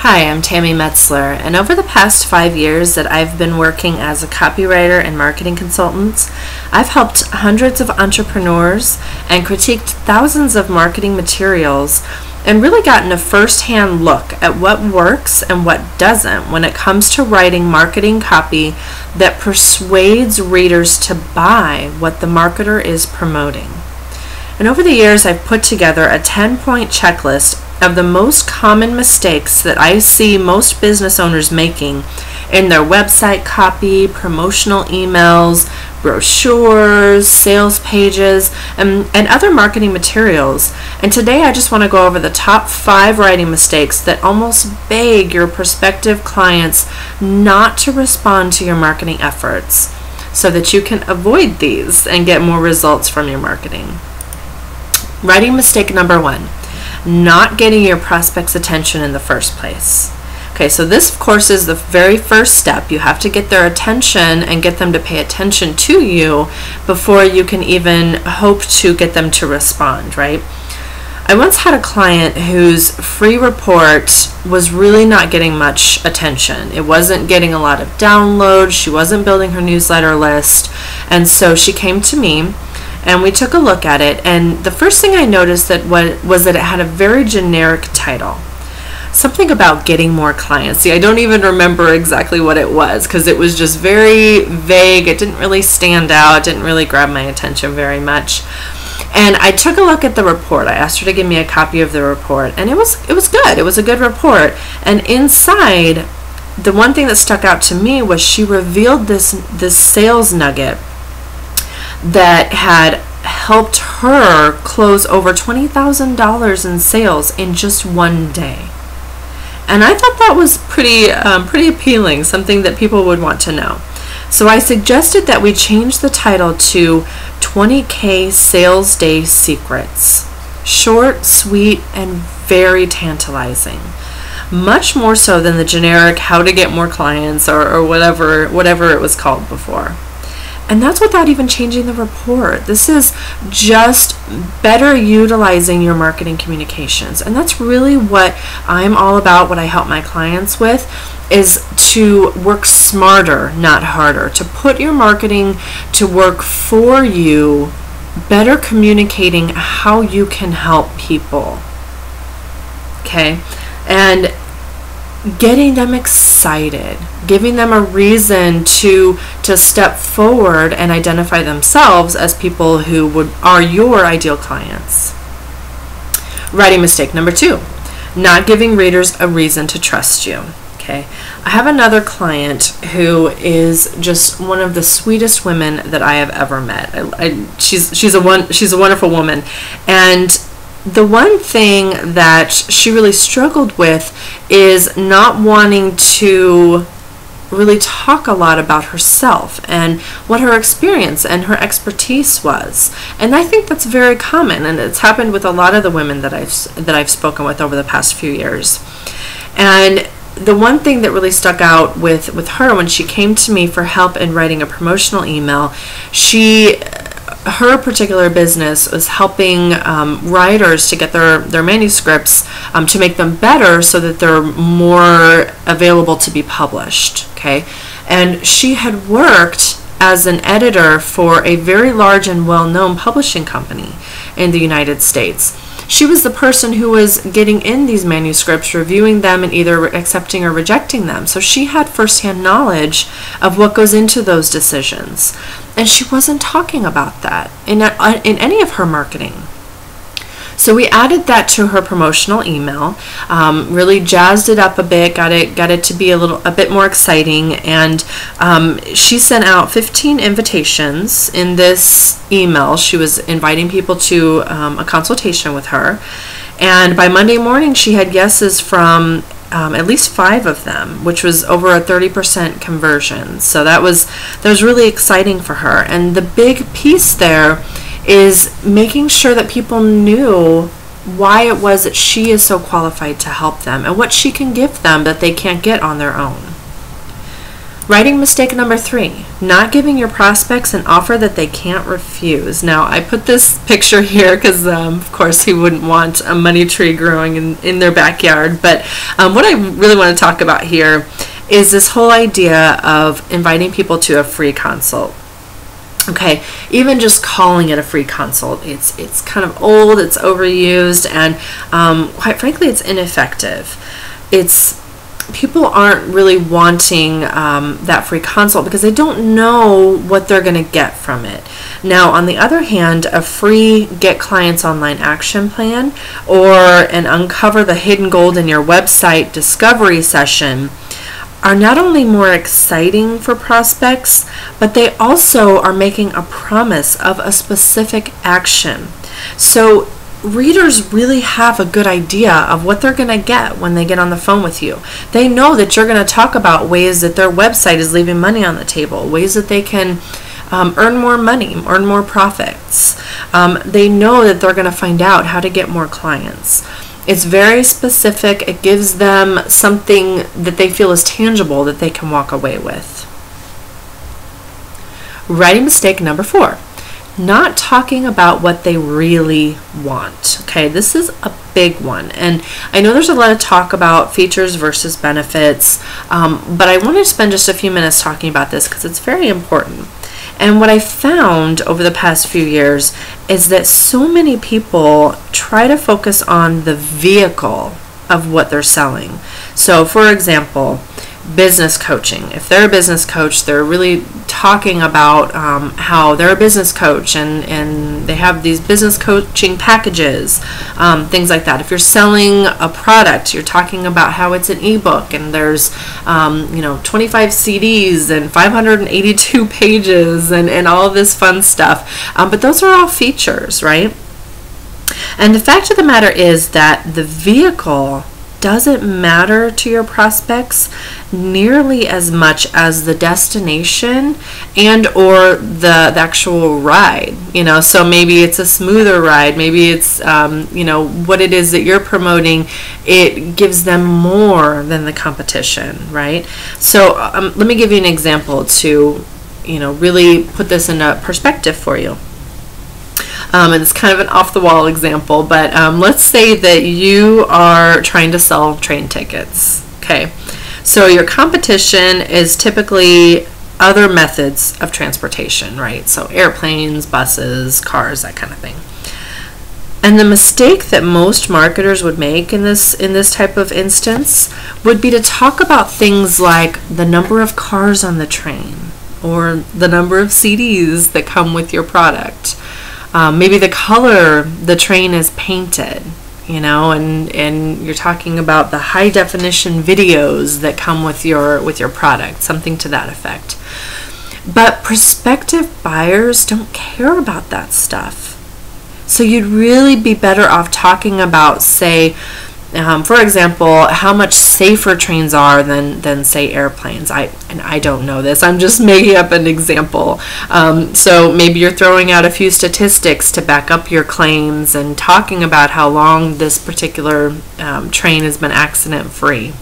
Hi, I'm Tammy Metzler, and over the past 5 years that I've been working as a copywriter and marketing consultant, I've helped hundreds of entrepreneurs and critiqued thousands of marketing materials and really gotten a first-hand look at what works and what doesn't when it comes to writing marketing copy that persuades readers to buy what the marketer is promoting. And over the years, I've put together a 10-point checklist of the most common mistakes that I see most business owners making in their website copy, promotional emails, brochures, sales pages, and other marketing materials. And today I just want to go over the top 5 writing mistakes that almost beg your prospective clients not to respond to your marketing efforts so that you can avoid these and get more results from your marketing. Writing mistake number 1. Not getting your prospects' attention in the first place. Okay, so this of course is the very first step. You have to get their attention and get them to pay attention to you before you can even hope to get them to respond, right? I once had a client whose free report was really not getting much attention. It wasn't getting a lot of downloads. She wasn't building her newsletter list. And so she came to me and we took a look at it, and the first thing I noticed was that it had a very generic title. Something about getting more clients. See, I don't even remember exactly what it was because it was just very vague. It didn't really stand out. It didn't really grab my attention very much. And I took a look at the report. I asked her to give me a copy of the report, and it was good. It was a good report. And inside, the one thing that stuck out to me was she revealed this sales nugget that had helped her close over $20,000 in sales in just one day. And I thought that was pretty appealing, something that people would want to know. So I suggested that we change the title to 20K Sales Day Secrets. Short, sweet, and very tantalizing. Much more so than the generic how to get more clients or whatever it was called before. And that's without even changing the report. This is just better utilizing your marketing communications. And that's really what I'm all about, what I help my clients with, is to work smarter, not harder. To put your marketing to work for you, better communicating how you can help people. Okay? And getting them excited, giving them a reason to step forward and identify themselves as people who are your ideal clients. Writing mistake number 2, not giving readers a reason to trust you. Okay, I have another client who is just one of the sweetest women that I have ever met. She's a wonderful woman, and the one thing that she really struggled with is not wanting to really talk a lot about herself and what her experience and her expertise was. And I think that's very common, and it's happened with a lot of the women that I've spoken with over the past few years. And the one thing that really stuck out with her when she came to me for help in writing a promotional email, her particular business was helping writers to get their manuscripts to make them better so that they're more available to be published. Okay, and she had worked as an editor for a very large and well-known publishing company in the United States. She was the person who was getting in these manuscripts, reviewing them, and either accepting or rejecting them. So she had firsthand knowledge of what goes into those decisions. And she wasn't talking about that in any of her marketing. So we added that to her promotional email, really jazzed it up a bit, got it to be a bit more exciting, and she sent out 15 invitations in this email. She was inviting people to a consultation with her, and by Monday morning she had yeses from at least 5 of them, which was over a 30% conversion. So that was really exciting for her. And the big piece there is making sure that people knew why it was that she is so qualified to help them and what she can give them that they can't get on their own. Writing mistake number 3, not giving your prospects an offer that they can't refuse. Now, I put this picture here because, of course, who wouldn't want a money tree growing in their backyard? But what I really want to talk about here is this whole idea of inviting people to a free consult. Okay, even just calling it a free consult, it's kind of old, it's overused, and quite frankly, it's ineffective. People aren't really wanting that free consult because they don't know what they're going to get from it. Now, on the other hand, a free Get Clients Online action plan or an Uncover the Hidden Gold in Your Website discovery session are not only more exciting for prospects, but they also are making a promise of a specific action. So readers really have a good idea of what they're going to get when they get on the phone with you. They know that you're going to talk about ways that their website is leaving money on the table, ways that they can earn more money, earn more profits. They know that they're going to find out how to get more clients. It's very specific. It gives them something that they feel is tangible that they can walk away with. Writing mistake number 4. Not talking about what they really want. Okay, this is a big one, and I know there's a lot of talk about features versus benefits, but I want to spend just a few minutes talking about this because it's very important. And what I found over the past few years is that so many people try to focus on the vehicle of what they're selling. So, for example, business coaching. If they're a business coach, they're really talking about how they're a business coach and they have these business coaching packages, things like that. If you're selling a product, you're talking about how it's an ebook and there's 25 CDs and 582 pages and all of this fun stuff. But those are all features, right? And the fact of the matter is that the vehicle doesn't matter to your prospects nearly as much as the destination and or the actual ride. So maybe it's a smoother ride, maybe it's what it is that you're promoting. It gives them more than the competition, right? So let me give you an example to really put this into perspective for you. And it's kind of an off-the-wall example, but let's say that you are trying to sell train tickets. Okay, so your competition is typically other methods of transportation, right? So airplanes, buses, cars, that kind of thing. And the mistake that most marketers would make in this type of instance would be to talk about things like the number of cars on the train or the number of CDs that come with your product. Maybe the color the train is painted, and you're talking about the high definition videos that come with your product, something to that effect. But prospective buyers don't care about that stuff. So you'd really be better off talking about, say, for example, how much safer trains are than say airplanes. I don't know this. I'm just making up an example. So maybe you're throwing out a few statistics to back up your claims and talking about how long this particular train has been accident-free.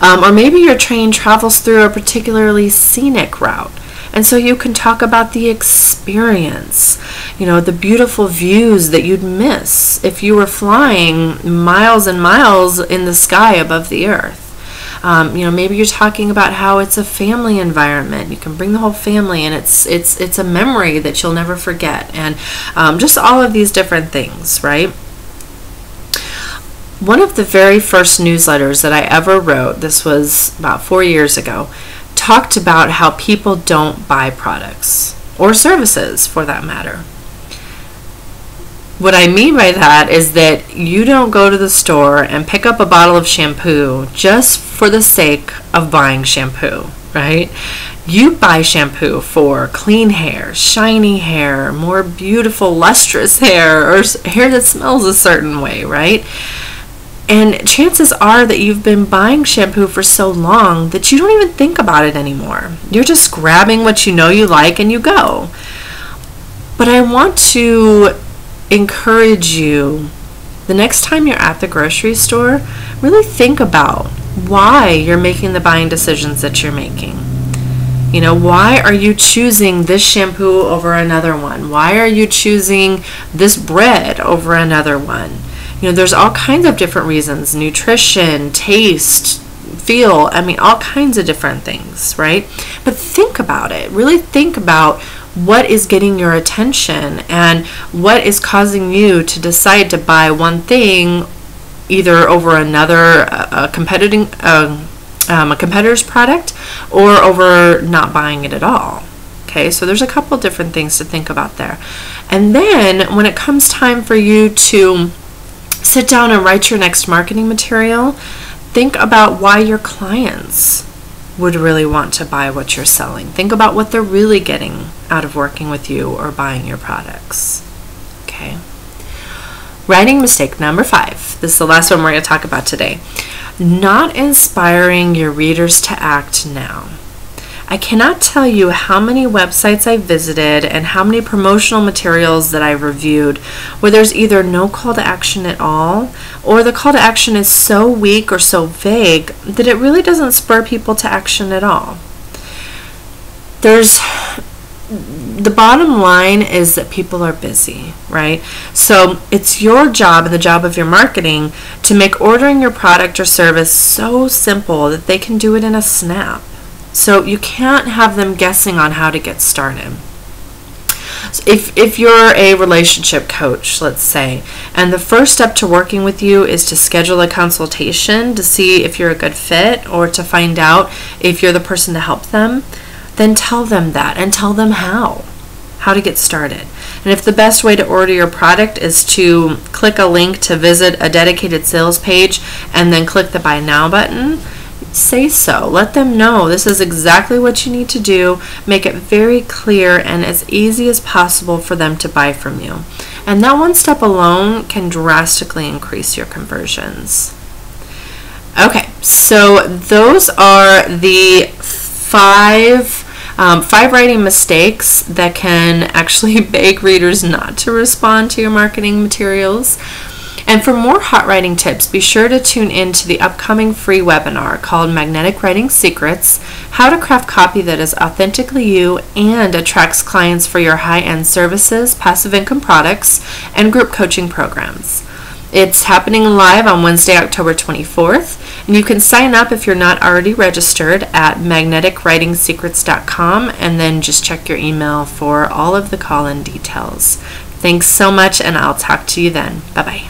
Or maybe your train travels through a particularly scenic route. And so you can talk about the experience, the beautiful views that you'd miss if you were flying miles and miles in the sky above the earth. Maybe you're talking about how it's a family environment. You can bring the whole family, and it's a memory that you'll never forget. And just all of these different things, right? One of the very first newsletters that I ever wrote, this was about 4 years ago, talked about how people don't buy products or services for that matter. What I mean by that is that you don't go to the store and pick up a bottle of shampoo just for the sake of buying shampoo, right? You buy shampoo for clean hair, shiny hair, more beautiful, lustrous hair, or hair that smells a certain way, right? And chances are that you've been buying shampoo for so long that you don't even think about it anymore. You're just grabbing what you know you like and you go. But I want to encourage you, the next time you're at the grocery store, really think about why you're making the buying decisions that you're making. You know, why are you choosing this shampoo over another one? Why are you choosing this bread over another one? You know, there's all kinds of different reasons. Nutrition, taste, feel, I mean, all kinds of different things, right? But think about it. Really think about what is getting your attention and what is causing you to decide to buy one thing either over another, a competitor's product, or over not buying it at all. Okay, so there's a couple different things to think about there. And then when it comes time for you to sit down and write your next marketing material, think about why your clients would really want to buy what you're selling. Think about what they're really getting out of working with you or buying your products. Okay. Writing mistake number 5. This is the last one we're going to talk about today. Not inspiring your readers to act now. I cannot tell you how many websites I visited and how many promotional materials that I reviewed where there's either no call to action at all, or the call to action is so weak or so vague that it really doesn't spur people to action at all. The bottom line is that people are busy, right? So it's your job and the job of your marketing to make ordering your product or service so simple that they can do it in a snap. So you can't have them guessing on how to get started. So if you're a relationship coach, let's say, and the first step to working with you is to schedule a consultation to see if you're a good fit or to find out if you're the person to help them, then tell them that and tell them how to get started. And if the best way to order your product is to click a link to visit a dedicated sales page and then click the Buy Now button, say so. Let them know this is exactly what you need to do. Make it very clear and as easy as possible for them to buy from you. And that one step alone can drastically increase your conversions. Okay, so those are the five writing mistakes that can actually beg readers not to respond to your marketing materials. And for more hot writing tips, be sure to tune in to the upcoming free webinar called Magnetic Writing Secrets: How to Craft Copy That Is Authentically You and Attracts Clients for Your High-End Services, Passive Income Products, and Group Coaching Programs. It's happening live on Wednesday, October 24th, and you can sign up if you're not already registered at magneticwritingsecrets.com, and then just check your email for all of the call-in details. Thanks so much, and I'll talk to you then. Bye-bye.